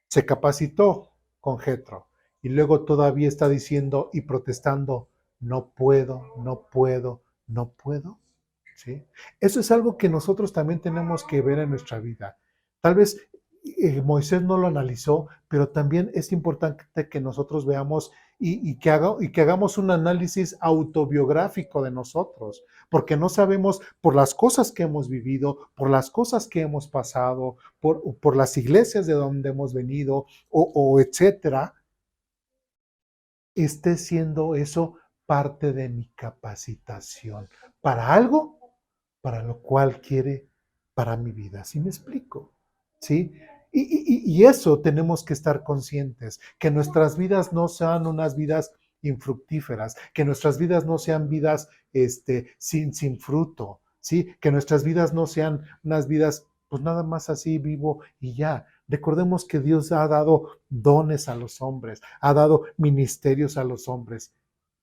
Se capacitó con Jetro y luego todavía está diciendo y protestando, no puedo, no puedo, no puedo, ¿sí? Eso es algo que nosotros también tenemos que ver en nuestra vida. Tal vez Moisés no lo analizó, pero también es importante que nosotros veamos y que hagamos un análisis autobiográfico de nosotros, porque no sabemos por las cosas que hemos vivido, por las cosas que hemos pasado, por las iglesias de donde hemos venido, o etcétera, esté siendo eso parte de mi capacitación para algo para lo cual quiere para mi vida. ¿Sí me explico? ¿Sí? Y eso tenemos que estar conscientes, que nuestras vidas no sean unas vidas infructíferas, que nuestras vidas no sean vidas sin fruto, ¿sí? Que nuestras vidas no sean unas vidas, pues nada más así vivo y ya. Recordemos que Dios ha dado dones a los hombres, ha dado ministerios a los hombres.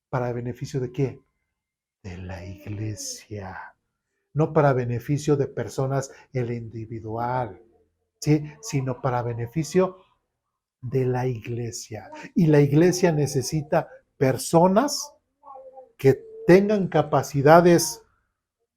¿Para beneficio de qué? De la iglesia. No para beneficio de personas el individual, ¿sí? Sino para beneficio de la iglesia. Y la iglesia necesita personas que tengan capacidades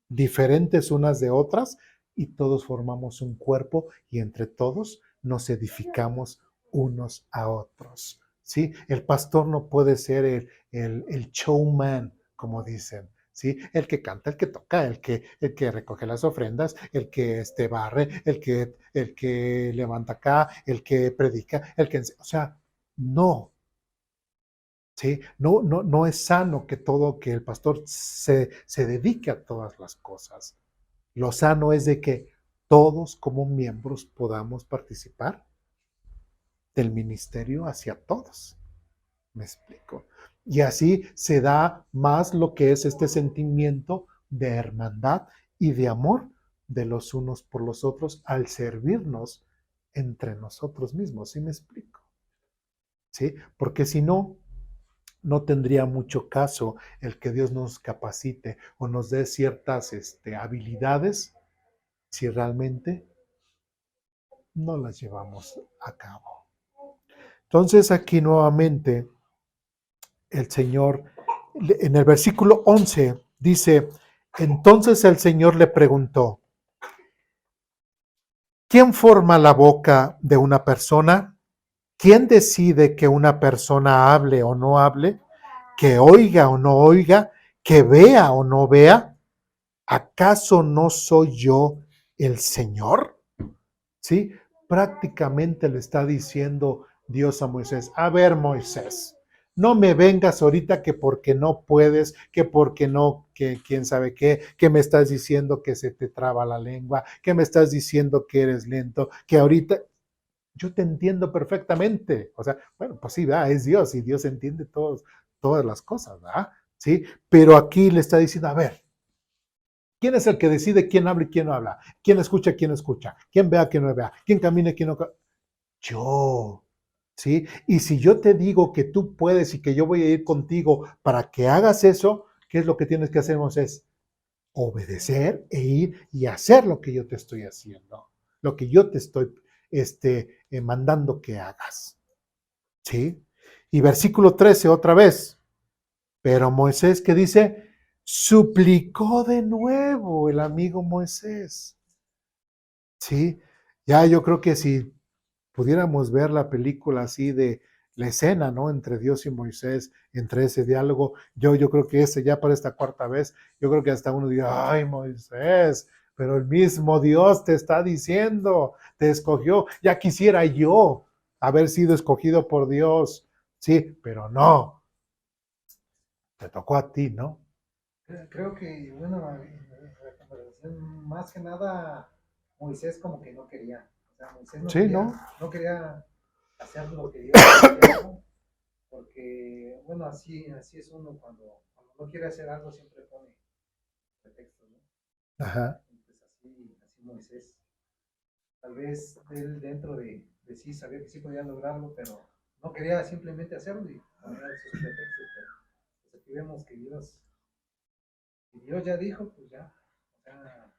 diferentes unas de otras y todos formamos un cuerpo y entre todos nos edificamos unos a otros. ¿Sí? El pastor no puede ser el showman, como dicen. ¿Sí? El que canta, el que toca, el que recoge las ofrendas, el que barre, el que levanta acá, el que predica, o sea, no, ¿sí? No, no, no es sano que el pastor se dedique a todas las cosas. Lo sano es de que todos como miembros podamos participar del ministerio hacia todos. ¿Me explico? Y así se da más lo que es este sentimiento de hermandad y de amor de los unos por los otros al servirnos entre nosotros mismos. ¿Sí me explico? ¿Sí? Porque si no, no tendría mucho caso el que Dios nos capacite o nos dé ciertas habilidades si realmente no las llevamos a cabo. Entonces aquí nuevamente el Señor, en el versículo 11, dice, entonces el Señor le preguntó, ¿quién forma la boca de una persona? ¿Quién decide que una persona hable o no hable? ¿Que oiga o no oiga? ¿Que vea o no vea? ¿Acaso no soy yo el Señor? ¿Sí? Prácticamente le está diciendo Dios a Moisés, a ver Moisés, no me vengas ahorita que porque no puedes, que porque no, que quién sabe qué, que me estás diciendo que se te traba la lengua, que me estás diciendo que eres lento, que ahorita yo te entiendo perfectamente. O sea, bueno, pues sí, ¿verdad? Es Dios y Dios entiende todas las cosas, ¿verdad? Sí, pero aquí le está diciendo, a ver, ¿quién es el que decide quién habla y quién no habla? ¿Quién escucha, quién no escucha? ¿Quién vea, quién no vea? ¿Quién camina, quién no camina? Yo, ¿sí? Y si yo te digo que tú puedes y que yo voy a ir contigo para que hagas eso, ¿qué es lo que tienes que hacer, Moisés? Obedecer e ir y hacer lo que yo te estoy haciendo, lo que yo te estoy mandando que hagas, ¿sí? Y versículo 13 otra vez, pero Moisés, ¿qué dice? Suplicó de nuevo el amigo Moisés, ¿sí? Ya yo creo que si pudiéramos ver la película así de la escena, ¿no? Entre Dios y Moisés, entre ese diálogo, yo creo que ya para esta cuarta vez, yo creo que hasta uno diría, ay Moisés, pero el mismo Dios te está diciendo, te escogió, ya quisiera yo haber sido escogido por Dios, sí, pero no, te tocó a ti, ¿no?
Creo que, bueno, en la conversación, más que nada, Moisés como que no quería. O sea, Moisés
Sí, ¿no?
no quería hacer lo que Dios quería, ¿no? Porque, bueno, así es uno cuando no quiere hacer algo, siempre pone pretextos, ¿no?
Ajá.
Y pues así Moisés. Tal vez él dentro de sí sabía que sí podía lograrlo, pero no quería simplemente hacerlo y poner sus pretextos. Pero pues aquí vemos que Dios ya dijo, pues ya. O sea,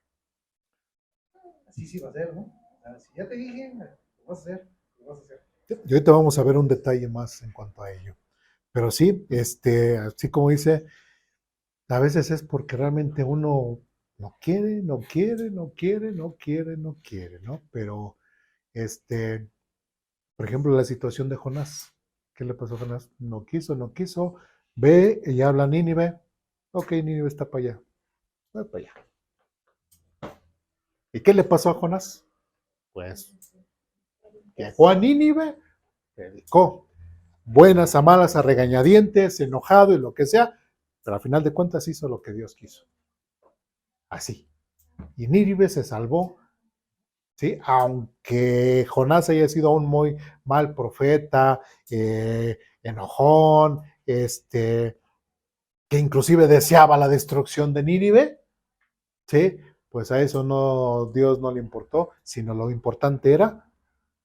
así sí va a ser, ¿no? O sea, si ya te dije, lo vas a hacer, lo vas a hacer.
Y ahorita vamos a ver un detalle más en cuanto a ello. Pero sí, así como dice, A veces es porque realmente uno no quiere, no quiere, no quiere, no quiere, no quiere, ¿no? Pero, por ejemplo, la situación de Jonás. ¿Qué le pasó a Jonás? No quiso, no quiso. Ve y habla a Nínive. Ok, Nínive está para allá. Va para allá. ¿Y qué le pasó a Jonás? Pues llegó a Nínive, predicó. Buenas a malas, a regañadientes, enojado y lo que sea, pero al final de cuentas hizo lo que Dios quiso. Así. Y Nínive se salvó, ¿sí? Aunque Jonás haya sido un muy mal profeta, enojón, que inclusive deseaba la destrucción de Nínive, ¿sí? Pues a eso no, Dios no le importó, sino lo importante era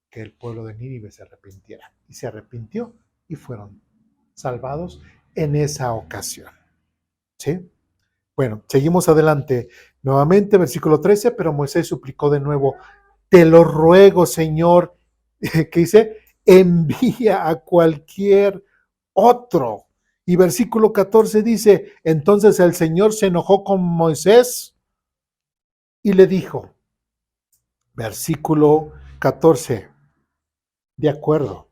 que el pueblo de Nínive se arrepintiera. Y se arrepintió y fueron salvados en esa ocasión, ¿sí? Bueno, seguimos adelante. Nuevamente, versículo 13, pero Moisés suplicó de nuevo, te lo ruego, Señor, que dice, envía a cualquier otro. Y versículo 14 dice, entonces el Señor se enojó con Moisés y le dijo, versículo 14, de acuerdo.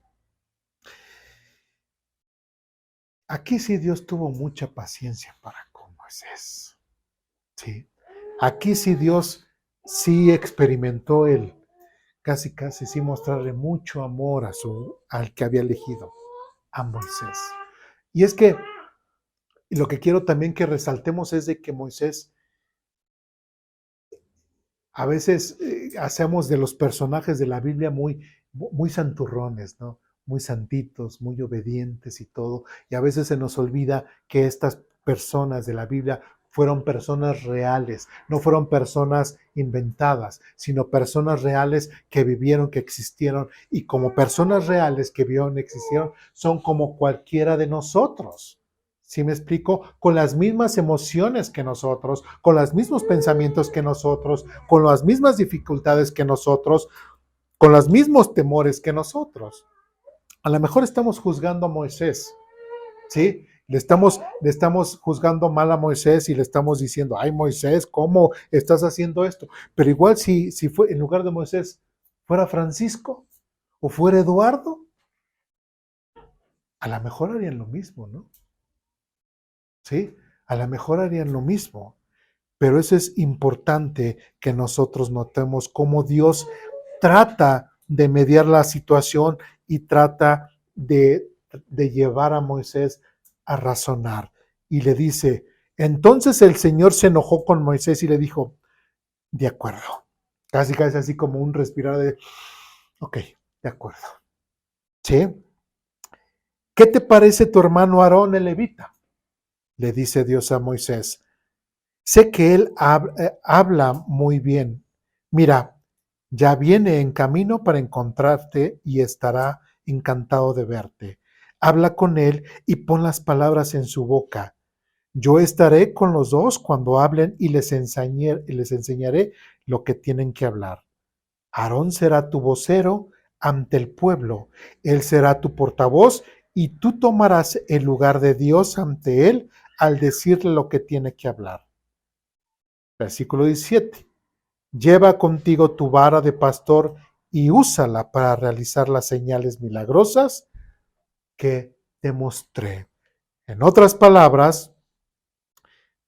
Aquí sí Dios tuvo mucha paciencia para con Moisés. Sí. Aquí sí Dios sí experimentó el casi sí mostrarle mucho amor al que había elegido, a Moisés. Y es que lo que quiero también que resaltemos es de que Moisés, a veces hacemos de los personajes de la Biblia muy santurrones, ¿no? Muy santitos, muy obedientes y todo. Y a veces se nos olvida que estas personas de la Biblia fueron personas reales, no fueron personas inventadas, sino personas reales que vivieron, que existieron. Y como personas reales que vivieron, existieron, son como cualquiera de nosotros. ¿Sí me explico? Con las mismas emociones que nosotros, con los mismos pensamientos que nosotros, con las mismas dificultades que nosotros, con los mismos temores que nosotros. A lo mejor estamos juzgando a Moisés, ¿sí? Le estamos juzgando mal a Moisés y le estamos diciendo, ay Moisés, ¿cómo estás haciendo esto? Pero igual si fue en lugar de Moisés, fuera Francisco o fuera Eduardo, a lo mejor harían lo mismo, ¿no? ¿Sí? A lo mejor harían lo mismo. Pero eso es importante que nosotros notemos cómo Dios trata de mediar la situación y trata de llevar a Moisés a razonar. Y le dice, entonces el Señor se enojó con Moisés y le dijo, de acuerdo. Casi así como un respirar de, ok, de acuerdo. ¿Sí? ¿Qué te parece tu hermano Aarón el levita? Le dice Dios a Moisés. Sé que él habla muy bien. Mira, ya viene en camino para encontrarte y estará encantado de verte. Habla con él y pon las palabras en su boca. Yo estaré con los dos cuando hablen y les enseñaré lo que tienen que hablar. Aarón será tu vocero ante el pueblo. Él será tu portavoz y tú tomarás el lugar de Dios ante él al decirle lo que tiene que hablar. Versículo 17. Lleva contigo tu vara de pastor y úsala para realizar las señales milagrosas que te mostré. En otras palabras,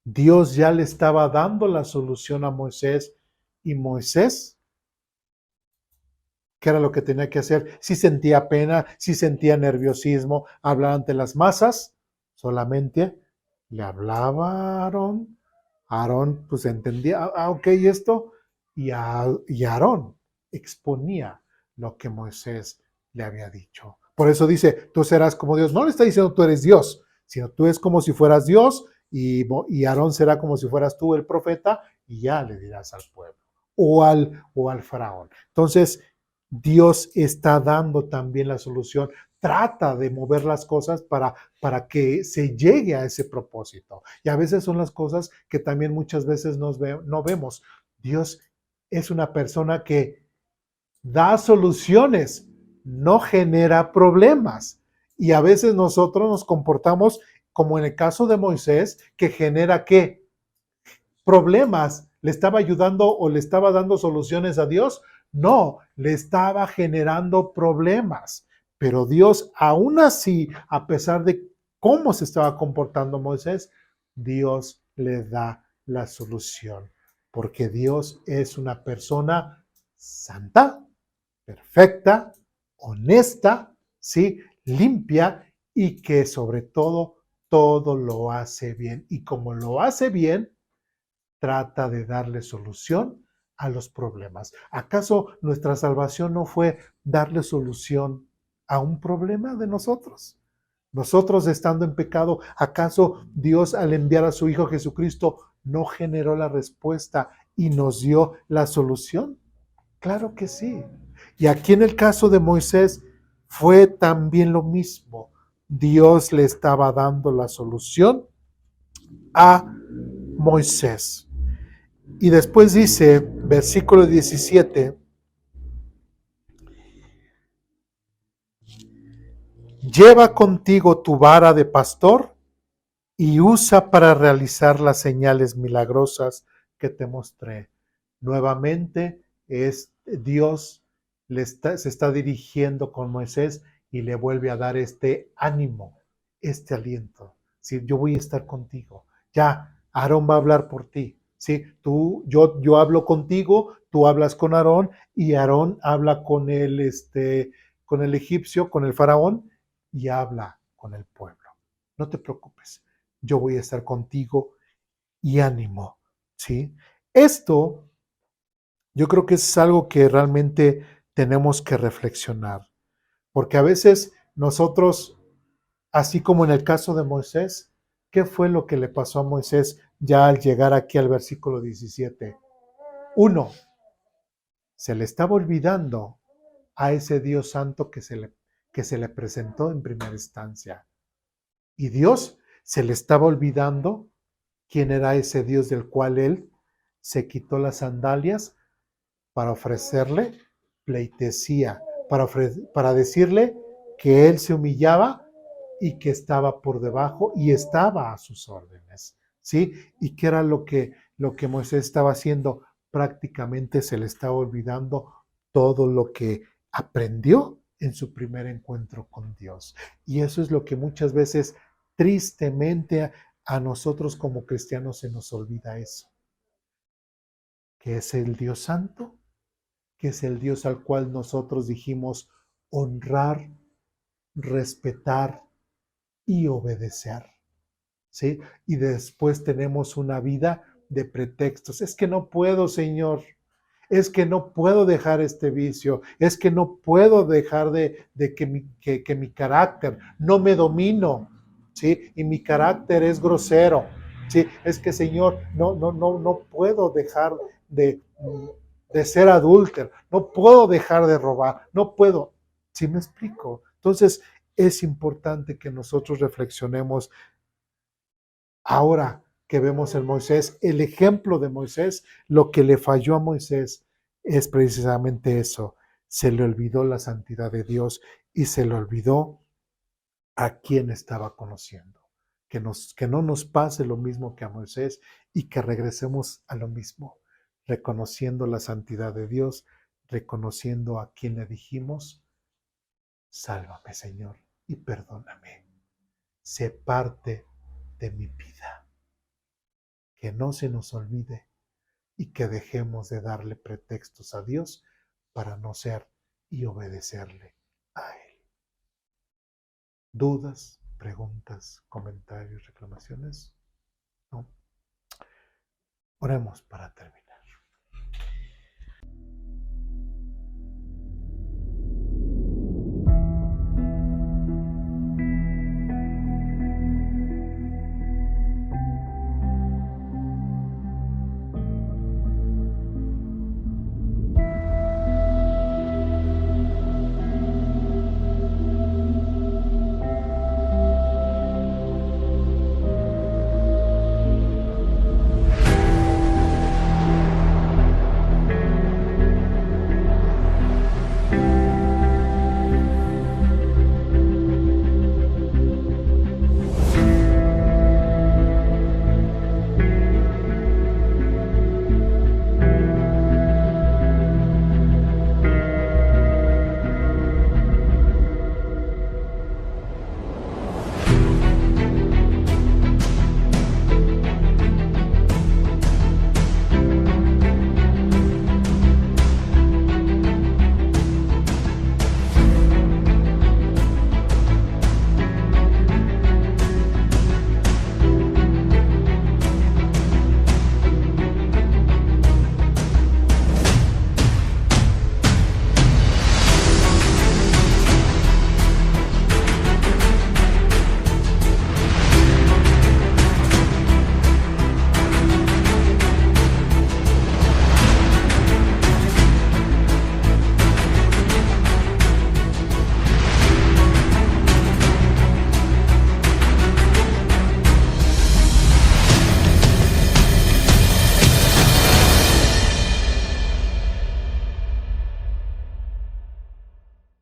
Dios ya le estaba dando la solución a Moisés y Moisés, ¿qué era lo que tenía que hacer? Si sentía pena, si sentía nerviosismo, hablar ante las masas, solamente le hablaba a Aarón. Aarón pues entendía, ok, esto, y Aarón exponía lo que Moisés le había dicho. Por eso dice, tú serás como Dios. No le está diciendo tú eres Dios, sino tú es como si fueras Dios y Aarón será como si fueras tú el profeta y ya le dirás al pueblo o al faraón. Entonces, Dios está dando también la solución. Trata de mover las cosas para que se llegue a ese propósito. Y a veces son las cosas que también muchas veces no vemos. Dios es una persona que da soluciones, no genera problemas. Y a veces nosotros nos comportamos como en el caso de Moisés, que genera ¿qué? Problemas. ¿Le estaba ayudando o le estaba dando soluciones a Dios? No, le estaba generando problemas. Pero Dios, aún así, a pesar de cómo se estaba comportando Moisés, Dios le da la solución. Porque Dios es una persona santa, perfecta, honesta, ¿sí? Limpia y que sobre todo lo hace bien. Y como lo hace bien, trata de darle solución a los problemas. ¿Acaso nuestra salvación no fue darle solución a un problema de nosotros? Nosotros estando en pecado, ¿acaso Dios al enviar a su Hijo Jesucristo no generó la respuesta y nos dio la solución? Claro que sí. Y aquí en el caso de Moisés fue también lo mismo. Dios le estaba dando la solución a Moisés. Y después dice, versículo 17, lleva contigo tu vara de pastor y usa para realizar las señales milagrosas que te mostré. Nuevamente es Dios se está dirigiendo con Moisés y le vuelve a dar este ánimo, este aliento. ¿Sí? Yo voy a estar contigo. Ya, Aarón va a hablar por ti. ¿Sí? Yo hablo contigo, tú hablas con Aarón y Aarón habla con el egipcio, con el faraón y habla con el pueblo. No te preocupes, yo voy a estar contigo y ánimo, ¿sí? Esto yo creo que es algo que realmente tenemos que reflexionar, porque a veces nosotros, así como en el caso de Moisés, ¿qué fue lo que le pasó a Moisés ya al llegar aquí al versículo 17? Uno, se le estaba olvidando a ese Dios santo que se le presentó en primera instancia. Y Dios se le estaba olvidando quién era ese Dios del cual él se quitó las sandalias para ofrecerle pleitesía, para decirle que él se humillaba y que estaba por debajo y estaba a sus órdenes, ¿sí? Y que era lo que Moisés estaba haciendo, prácticamente se le estaba olvidando todo lo que aprendió en su primer encuentro con Dios. Y eso es lo que muchas veces, tristemente, a nosotros como cristianos se nos olvida eso, que es el Dios santo, que es el Dios al cual nosotros dijimos honrar, respetar y obedecer, ¿sí? Y después tenemos una vida de pretextos. Es que no puedo, Señor. Es que no puedo dejar este vicio. Es que no puedo dejar de que mi carácter, no me domino, ¿sí? Y mi carácter es grosero, ¿sí? Es que, Señor, no puedo dejar de, de ser adúltero. No puedo dejar de robar. No puedo. ¿Sí me explico? Entonces, es importante que nosotros reflexionemos ahora que vemos en Moisés, el ejemplo de Moisés, lo que le falló a Moisés es precisamente eso. Se le olvidó la santidad de Dios y se le olvidó a quién estaba conociendo. Que no nos pase lo mismo que a Moisés y que regresemos a lo mismo, reconociendo la santidad de Dios, reconociendo a quien le dijimos, sálvame, Señor, y perdóname. Sé parte de mi vida. Que no se nos olvide y que dejemos de darle pretextos a Dios para no ser y obedecerle a Él. ¿Dudas, preguntas, comentarios, reclamaciones? No. Oremos para terminar.